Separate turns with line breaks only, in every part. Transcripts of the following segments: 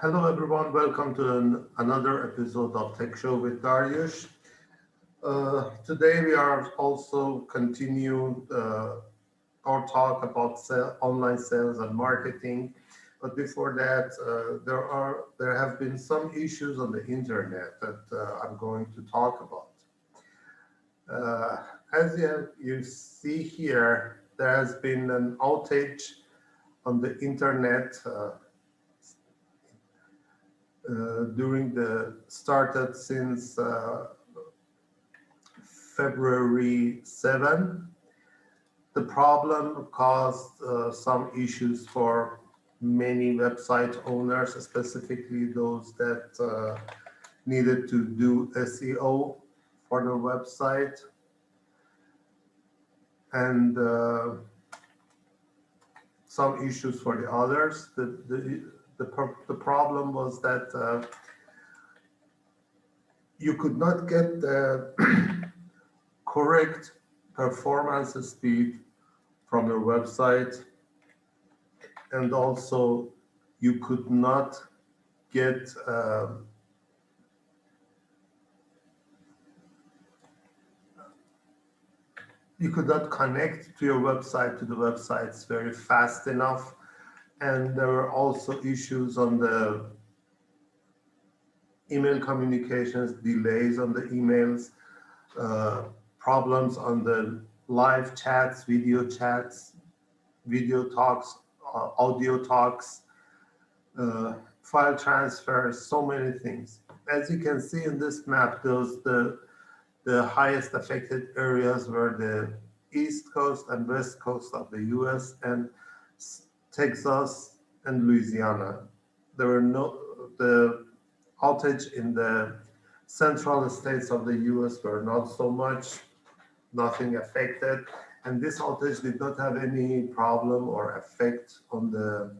Hello everyone, welcome to another episode of Tech Show with Daryoush. Today we are also continue our talk about online sales and marketing. But before that, there have been some issues on the internet that I'm going to talk about. As you see here, there has been an outage on the internet during the started since February 7. The problem caused some issues for many website owners, specifically those that needed to do SEO for their website. And some issues for the others. The problem was that you could not get the correct performance speed from your website, and also you could not get you could not connect to your website to the websites very fast enough. And there were also issues on the email communications, delays on the emails, problems on the live chats, video talks, audio talks, file transfers, so many things. As you can see in this map, the highest affected areas were the East Coast and West Coast of the US and Texas and Louisiana. The outage in the central states of the US were not so much, nothing affected. And this outage did not have any problem or effect on the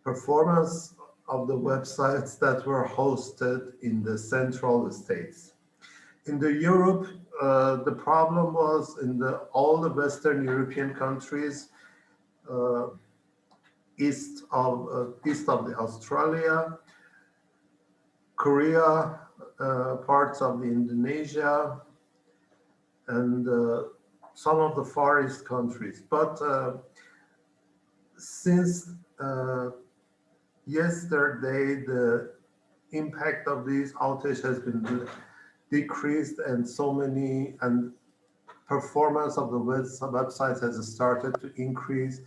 performance of the websites that were hosted in the central states. In the Europe, the problem was in all the Western European countries, east of the Australia, Korea, parts of the Indonesia, and some of the Far East countries. But since yesterday, the impact of these outages has been decreased, and performance of the websites has started to increase,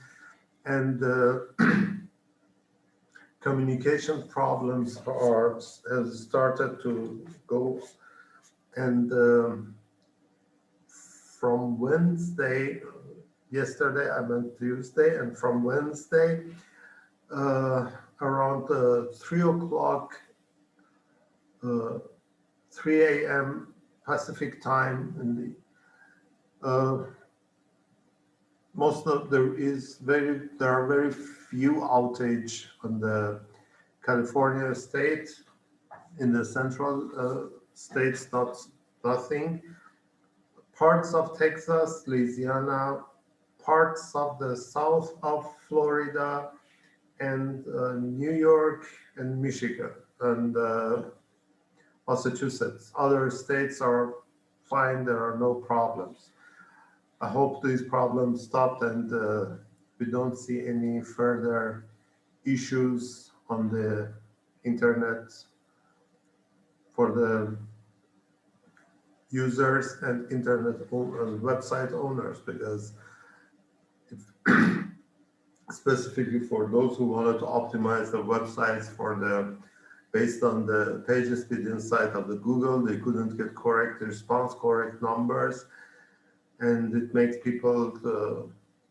and communication problems has started to go. And from Wednesday, yesterday I meant Tuesday, and from Wednesday around 3 o'clock, 3 a.m. Pacific time, in the there are very few outage on the California state. In the central states, nothing. Parts of Texas, Louisiana, parts of the south of Florida, and New York and Michigan and Massachusetts. Other states are fine, there are no problems. I hope these problems stopped and we don't see any further issues on the internet for the users and website owners, because specifically for those who wanted to optimize the websites based on the page speed inside of the Google, they couldn't get correct response, correct numbers, and it makes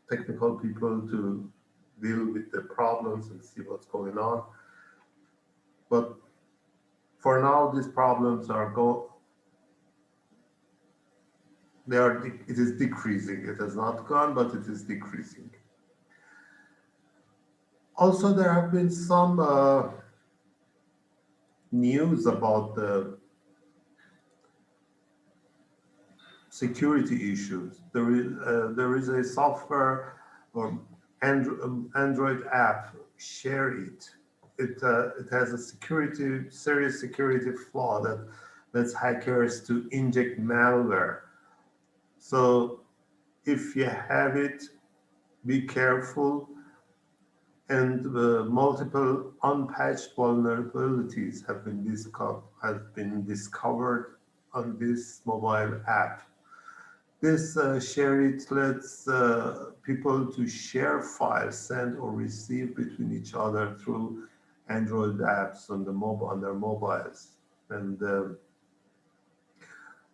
technical people to deal with the problems and see what's going on. But for now, these problems it is decreasing. It has not gone, but it is decreasing. Also, there have been some news about the security issues. There is a software or Android app, Share It, it has a serious security flaw that lets hackers to inject malware. So if you have it, be careful. And multiple unpatched vulnerabilities have been discovered on this mobile app. This share it lets people to share files, send or receive between each other through Android apps on their mobiles. And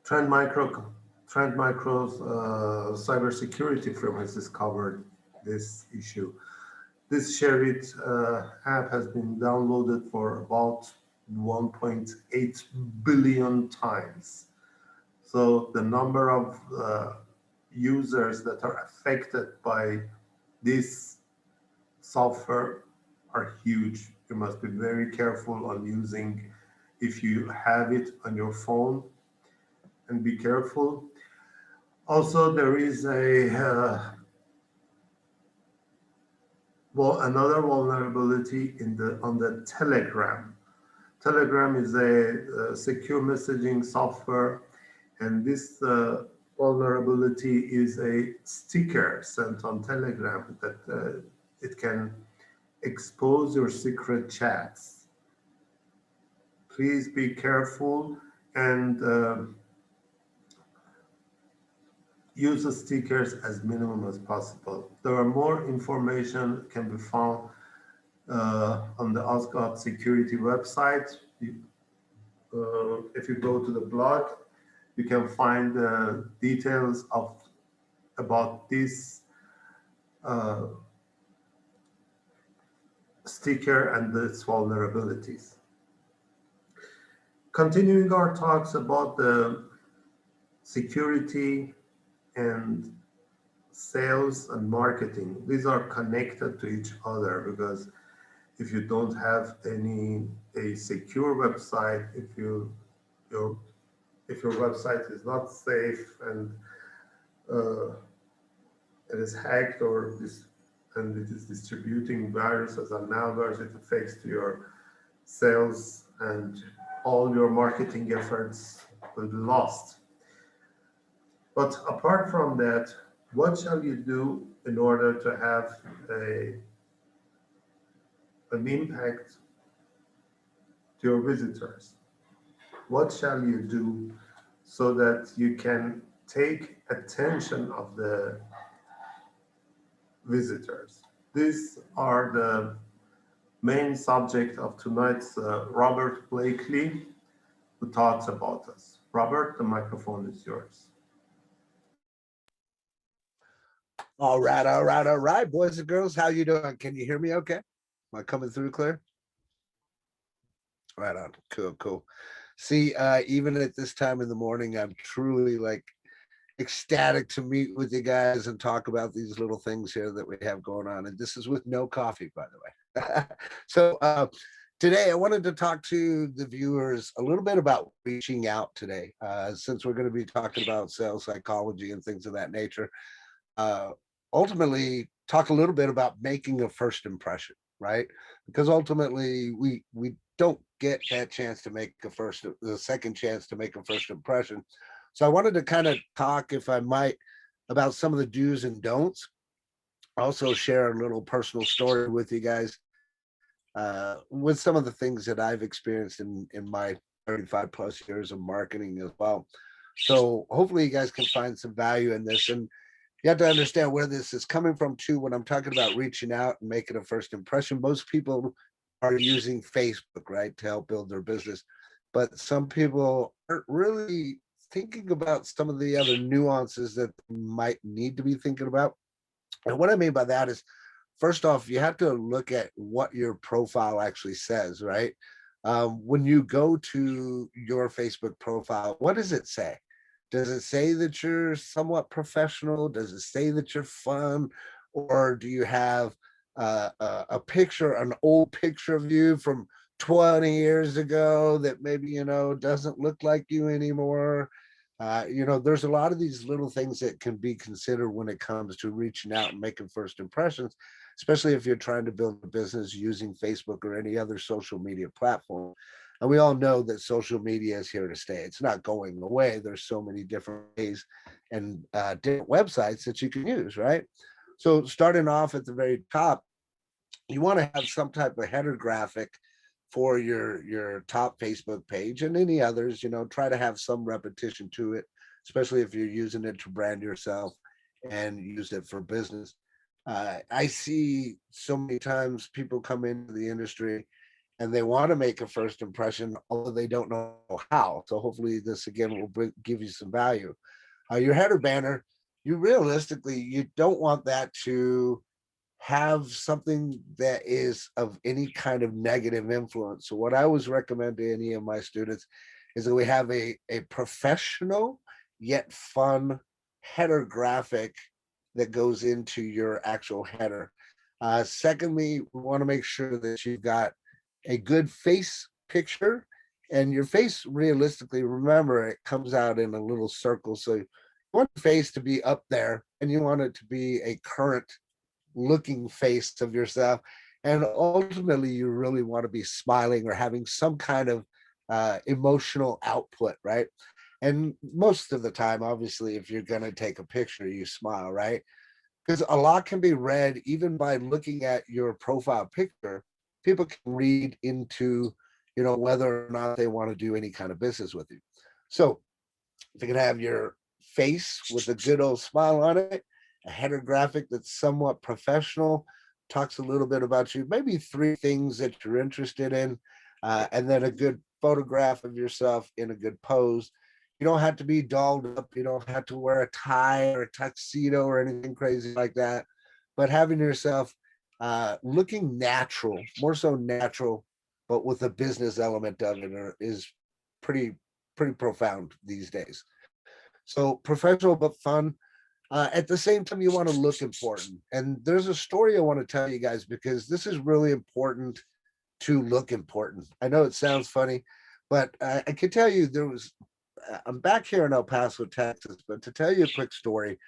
Trend Micro Trend Micro's cybersecurity firm has discovered this issue. This Share It app has been downloaded for about 1.8 billion times. So the number of users that are affected by this software are huge. You must be very careful on using if you have it on your phone, and be careful. Also, there is another vulnerability on the Telegram. Telegram is a secure messaging software, and this vulnerability is a sticker sent on Telegram that it can expose your secret chats. Please be careful and use the stickers as minimum as possible. There are more information can be found on the Osgod security website. If you go to the blog, you can find details about this uh, sticker and its vulnerabilities. Continuing our talks about the security and sales and marketing, these are connected to each other, because if you don't have a secure website, if your website is not safe and uh, it is hacked and it is distributing viruses and malwares, it affects to your sales, and all your marketing efforts will be lost. But apart from that, what shall you do in order to have an impact to your visitors? What shall you do so that you can take attention of the visitors? These are the main subject of tonight's Robert Blakely, who talks about us. Robert, the microphone is yours.
All right, boys and girls, how you doing? Can you hear me okay? Am I coming through clear? Right on. Cool. See, even at this time in the morning, I'm truly like ecstatic to meet with you guys and talk about these little things here that we have going on. And this is with no coffee, by the way. So today I wanted to talk to the viewers a little bit about reaching out today, since we're going to be talking about sales psychology and things of that nature. Ultimately, talk a little bit about making a first impression, right? Because ultimately we don't get that chance to make the second chance to make a first impression. So I wanted to kind of talk, if I might, about some of the do's and don'ts. Also share a little personal story with you guys with some of the things that I've experienced in my 35 plus years of marketing as well. So hopefully you guys can find some value in this. And you have to understand where this is coming from too. When I'm talking about reaching out and making a first impression, most people are using Facebook, right, to help build their business. But some people aren't really thinking about some of the other nuances that they might need to be thinking about. And what I mean by that is, first off, you have to look at what your profile actually says, right? When you go to your Facebook profile, what does it say? Does it say that you're somewhat professional? Does it say that you're fun? Or do you have a picture, an old picture of you from 20 years ago that maybe, doesn't look like you anymore? There's a lot of these little things that can be considered when it comes to reaching out and making first impressions, especially if you're trying to build a business using Facebook or any other social media platform. And we all know that social media is here to stay. It's not going away. There's so many different ways and different websites that you can use, right? So starting off at the very top, you want to have some type of header graphic for your top Facebook page and any others. Try to have some repetition to it, especially if you're using it to brand yourself and use it for business. I see so many times people come into the industry and they want to make a first impression, although they don't know how. So hopefully this again will give you some value. Your header banner, you don't want that to have something that is of any kind of negative influence. So what I always recommend to any of my students is that we have a professional yet fun header graphic that goes into your actual header. Secondly, we want to make sure that you've got a good face picture, and your face realistically, remember, it comes out in a little circle. So you want your face to be up there and you want it to be a current looking face of yourself. And ultimately, you really want to be smiling or having some kind of emotional output, right? And most of the time, obviously, if you're going to take a picture, you smile, right? Because a lot can be read even by looking at your profile picture. People can read into, whether or not they want to do any kind of business with you. So if you can have your face with a good old smile on it, a header graphic that's somewhat professional, talks a little bit about you, maybe three things that you're interested in, and then a good photograph of yourself in a good pose. You don't have to be dolled up. You don't have to wear a tie or a tuxedo or anything crazy like that. But having yourself looking natural, more so natural, but with a business element of it is pretty pretty profound these days. So professional but fun. At the same time, you want to look important. And there's a story I want to tell you guys because this is really important to look important. I know it sounds funny, but I can tell you I'm back here in El Paso, Texas, but to tell you a quick story,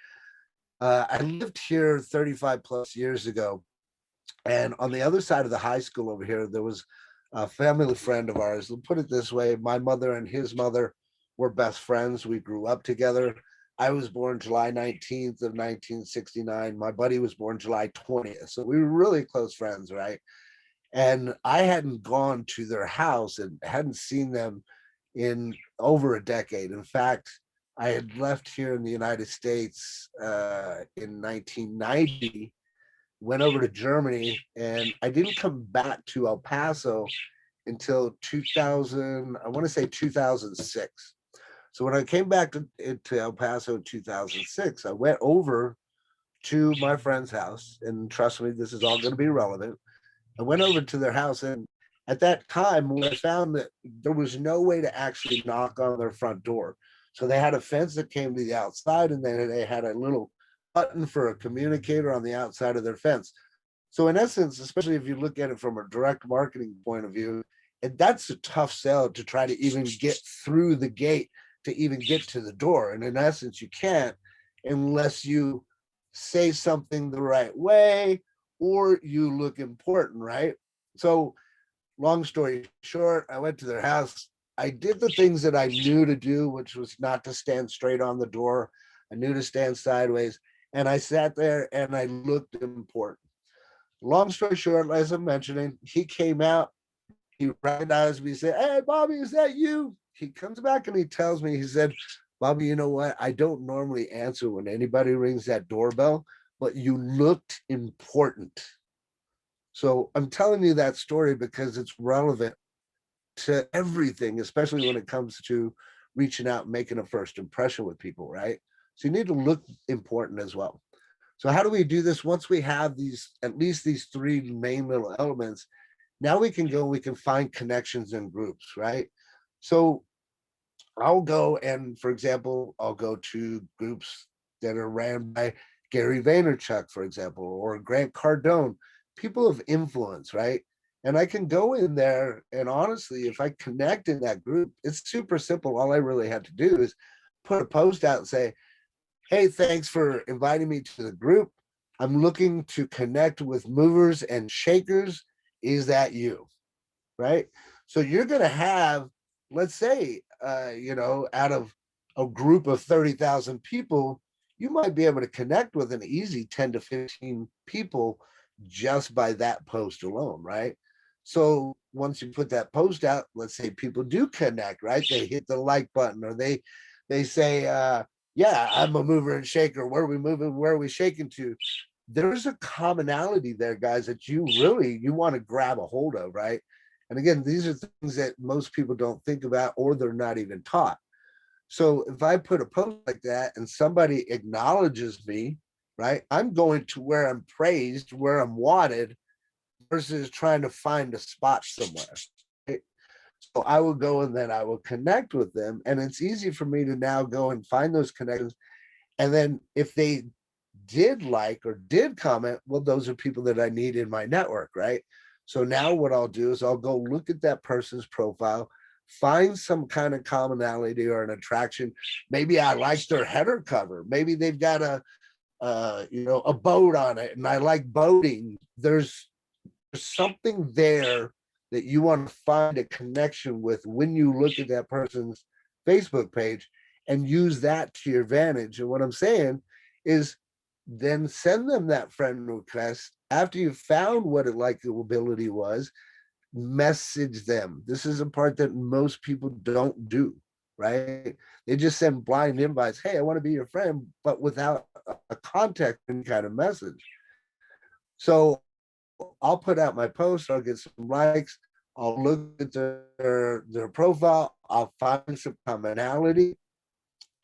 I lived here 35 plus years ago. And on the other side of the high school over here, there was a family friend of ours. We'll put it this way: my mother and his mother were best friends. We grew up together. I was born July 19th of 1969. My buddy was born July 20th. So we were really close friends, right? And I hadn't gone to their house and hadn't seen them in over a decade. In fact, I had left here in the United States in 1990, went over to Germany, and I didn't come back to El Paso until 2000, I want to say 2006. So when I came back to El Paso in 2006, I went over to my friend's house, and trust me, this is all going to be relevant. I went over to their house, and at that time, when I found that there was no way to actually knock on their front door. So they had a fence that came to the outside, and then they had a little button for a communicator on the outside of their fence. So in essence, especially if you look at it from a direct marketing point of view, and that's a tough sell to try to even get through the gate to even get to the door. And in essence, you can't unless you say something the right way or you look important, right? So long story short, I went to their house. I did the things that I knew to do, which was not to stand straight on the door. I knew to stand sideways. And I sat there and I looked important. Long story short, as I'm mentioning, he came out, he recognized me, he said, "Hey, Bobby, is that you?" He comes back and he tells me, he said, "Bobby, you know what? I don't normally answer when anybody rings that doorbell, but you looked important." So I'm telling you that story because it's relevant to everything, especially when it comes to reaching out and making a first impression with people, right? So you need to look important as well. So how do we do this? Once we have these, at least these three main little elements, now we can go, we can find connections in groups, right? So I'll go and, for example, I'll go to groups that are ran by Gary Vaynerchuk, for example, or Grant Cardone, people of influence, right? And I can go in there and honestly, if I connect in that group, it's super simple. All I really had to do is put a post out and say, hey, thanks for inviting me to the group. I'm looking to connect with movers and shakers. Is that you? Right? So you're going to have, let's say, out of a group of 30,000 people, you might be able to connect with an easy 10 to 15 people just by that post alone, right? So once you put that post out, let's say people do connect, right? They hit the like button, or they say, yeah, I'm a mover and shaker. Where are we moving? Where are we shaking to? There's a commonality there, guys, that you want to grab a hold of, right? And again, these are things that most people don't think about, or they're not even taught. So if I put a post like that and somebody acknowledges me, right, I'm going to where I'm praised, where I'm wanted, versus trying to find a spot somewhere. Right? So I will go and then I will connect with them. And it's easy for me to now go and find those connections. And then if they did like or did comment, well, those are people that I need in my network, right? So now what I'll do is I'll go look at that person's profile, find some kind of commonality or an attraction. Maybe I like their header cover. Maybe they've got a boat on it, and I like boating. There's something there that you want to find a connection with when you look at that person's Facebook page and use that to your advantage. And what I'm saying is then send them that friend request after you've found what a likability was. Message them. This is a part that most people don't do, right? They just send blind invites. Hey, I want to be your friend, but without a contact and kind of message. So I'll put out my post, I'll get some likes, I'll look at their profile, I'll find some commonality.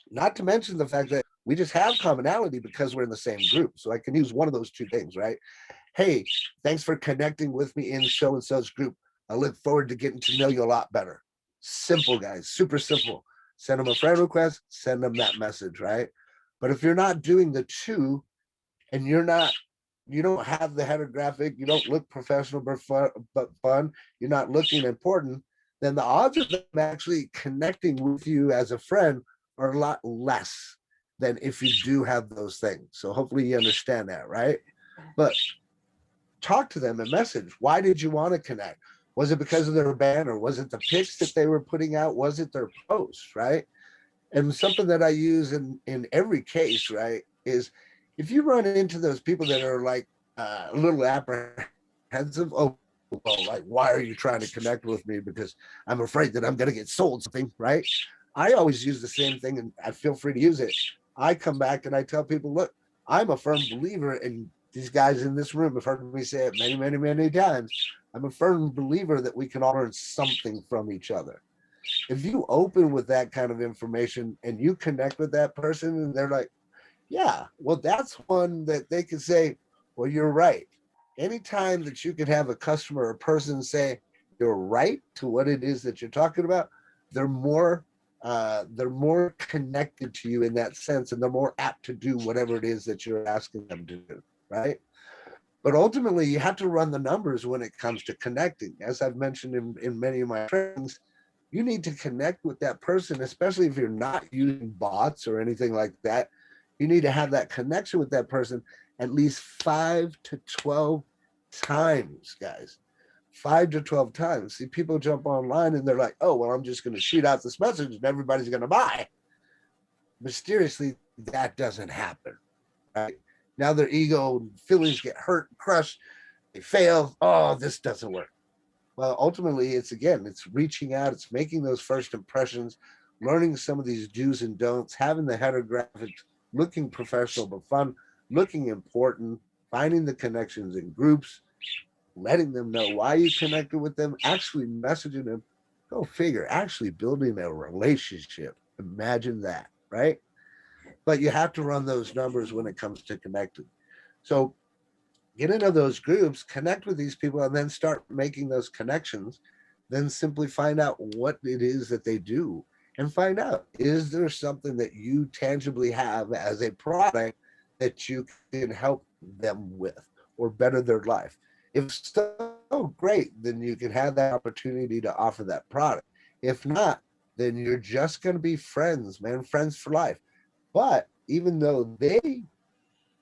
Not to mention the fact that we just have commonality because we're in the same group. So I can use one of those two things, right? Hey, thanks for connecting with me in so and so's group. I look forward to getting to know you a lot better. Simple, guys, super simple. Send them a friend request, send them that message, right? But if you're not doing the two, and you don't have the header graphic, you don't look professional but fun, you're not looking important, then the odds of them actually connecting with you as a friend are a lot less than if you do have those things. So hopefully you understand that, right? But talk to them and message. Why did you want to connect? Was it because of their band, or was it the pics that they were putting out? Was it their posts, right? And something that I use in every case, right, is if you run into those people that are like a little apprehensive, oh, well, like, why are you trying to connect with me? Because I'm afraid that I'm going to get sold something, right? I always use the same thing, and I feel free to use it. I come back and I tell people, look, I'm a firm believer, and these guys in this room have heard me say it many, many, many times. I'm a firm believer that we can all learn something from each other. If you open with that kind of information and you connect with that person and they're like, yeah, well, that's one that they can say, well, you're right. Anytime that you can have a customer or person say you're right to what it is that you're talking about, they're more connected to you in that sense, and they're more apt to do whatever it is that you're asking them to do, right? But ultimately, you have to run the numbers when it comes to connecting. As I've mentioned in many of my trainings, you need to connect with that person, especially if you're not using bots or anything like that. You need to have that connection with that person at least 5 to 12 times, guys. 5 to 12 times. See, people jump online and they're like, oh, well, I'm just going to shoot out this message and everybody's going to buy. Mysteriously, that doesn't happen, right? Now their ego and feelings get hurt, crushed, they fail. Oh, this doesn't work. Well, ultimately, it's reaching out, it's making those first impressions, learning some of these do's and don'ts, having the header graphics, looking professional but fun, looking important, finding the connections in groups, letting them know why you connected with them, actually messaging them. Go figure, actually building a relationship. Imagine that, right? But you have to run those numbers when it comes to connecting. So get into those groups, connect with these people, and then start making those connections. Then simply find out what it is that they do, and find out, is there something that you tangibly have as a product that you can help them with or better their life? If so, great, then you can have that opportunity to offer that product. If not, then you're just going to be friends, man, friends for life. But even though they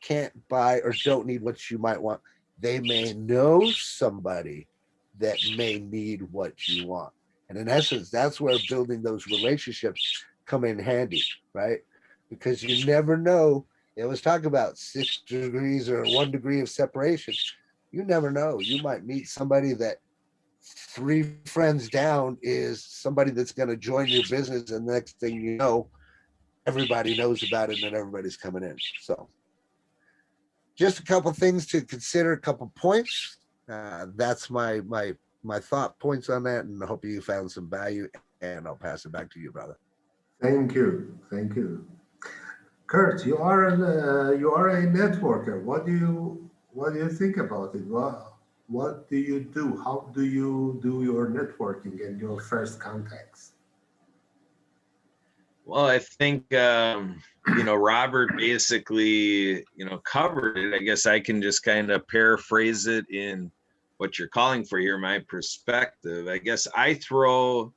can't buy or don't need what you might want, they may know somebody that may need what you want. And in essence, that's where building those relationships come in handy, right? Because you never know. It was talk about 6 degrees or 1 degree of separation. You never know. You might meet somebody that 3 friends down is somebody that's going to join your business, and the next thing you know, everybody knows about it and everybody's coming in. So just a couple things to consider, a couple points. That's my thought points on that, and I hope you found some value. And I'll pass it back to you, brother.
Thank you. Thank you. Kurt, you are a networker. What do you think about it? What do you do? How do you do your networking and your first contacts?
Well, I think Robert basically covered it. I guess I can just kind of paraphrase it in what you're calling for here, my perspective. I guess I throw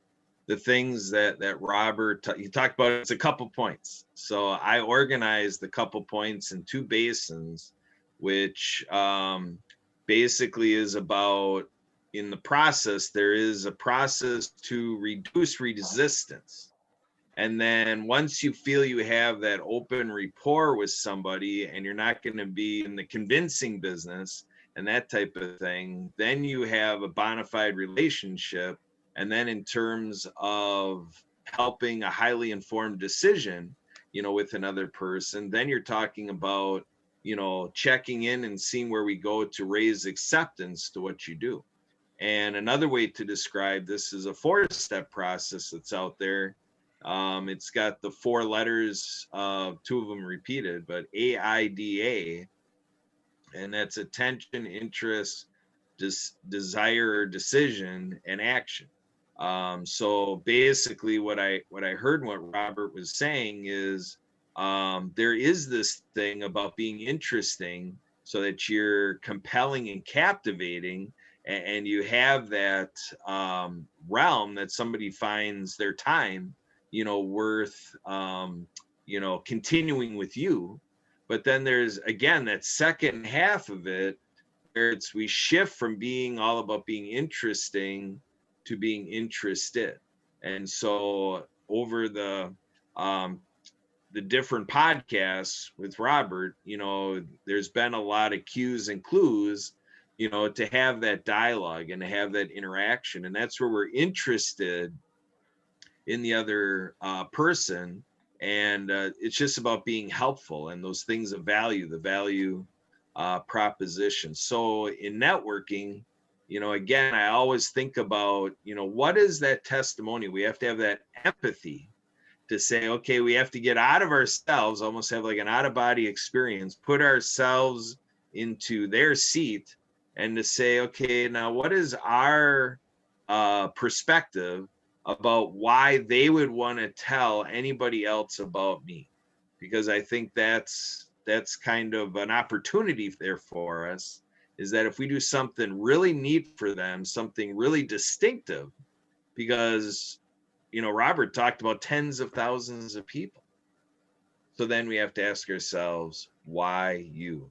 the things that Robert he talked about. It's a couple points. So I organized the couple points in 2 basins, which basically is about, in the process, there is a process to reduce resistance. And then once you feel you have that open rapport with somebody and you're not going to be in the convincing business and that type of thing, then you have a bona fide relationship. And then in terms of helping a highly informed decision, with another person, then you're talking about, checking in and seeing where we go to raise acceptance to what you do. And another way to describe this is a 4-step process that's out there. It's got the 4 letters, 2 of them repeated, but AIDA, and that's attention, interest, desire, decision, and action. So basically, what I heard and what Robert was saying is there is this thing about being interesting, so that you're compelling and captivating, and you have that realm that somebody finds their time worth continuing with you. But then there's, again, that second half of it where we shift from being all about being interesting to being interested. And so over the different podcasts with Robert, there's been a lot of cues and clues, to have that dialogue and to have that interaction. And that's where we're interested in the other person. And it's just about being helpful and those things of value, the value proposition. So in networking, again, I always think about, what is that testimony? We have to have that empathy to say, okay, we have to get out of ourselves, almost have like an out of body experience, put ourselves into their seat, and to say, okay, now what is our perspective about why they would want to tell anybody else about me? Because I think that's kind of an opportunity there for us, is that if we do something really neat for them, something really distinctive, because Robert talked about tens of thousands of people. So then we have to ask ourselves, why you?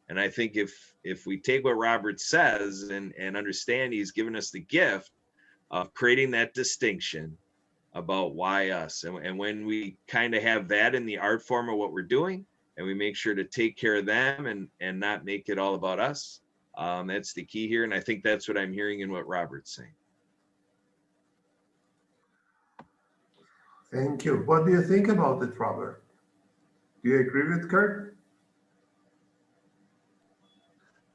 And I think if we take what Robert says and understand he's given us the gift of creating that distinction about why us. And when we kind of have that in the art form of what we're doing, and we make sure to take care of them and not make it all about us, that's the key here. And I think that's what I'm hearing in what Robert's saying.
Thank you. What do you think about it, Robert? Do you agree with Kurt?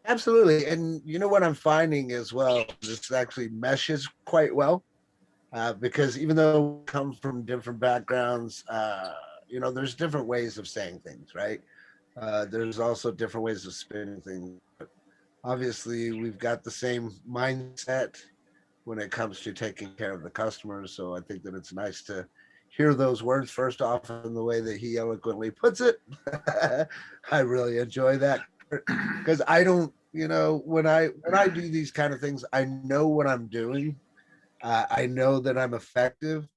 Absolutely. And you know what I'm finding as well, this actually meshes quite well, because even though we come from different backgrounds, there's different ways of saying things, right? There's also different ways of spinning things. But obviously, we've got the same mindset when it comes to taking care of the customers. So I think that it's nice to hear those words first off in the way that he eloquently puts it. I really enjoy that, because I don't, when I do these kind of things, I know what I'm doing. I know that I'm effective,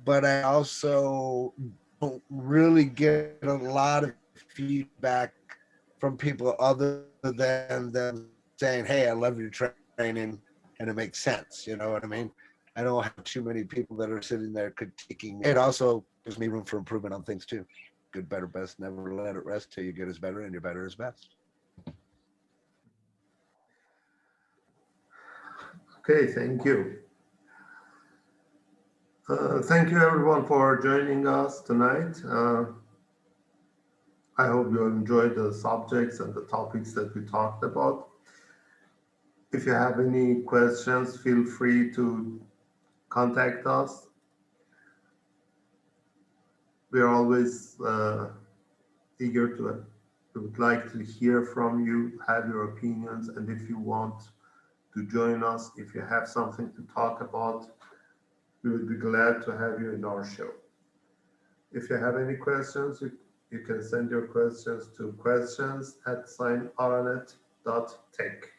but I also don't really get a lot of feedback from people other than them saying, "Hey, I love your training," and it makes sense. You know what I mean? I don't have too many people that are sitting there critiquing. It also gives me room for improvement on things too. Good, better, best. Never let it rest till you get as better, and your better is best.
Okay, thank you. Thank you everyone for joining us tonight. I hope you enjoyed the subjects and the topics that we talked about. If you have any questions, feel free to contact us. We are always eager to, we would like to hear from you, have your opinions, and if you want to join us, if you have something to talk about, we would be glad to have you in our show. If you have any questions, you can send your questions to questions@autonet.tech.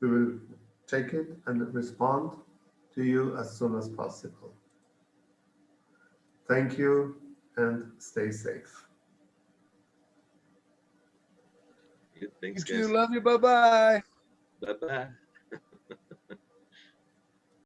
We will check it and respond to you as soon as possible. Thank you and stay safe.
Thanks,
Thank you.
guys.
Love you. Bye bye.
Bye bye.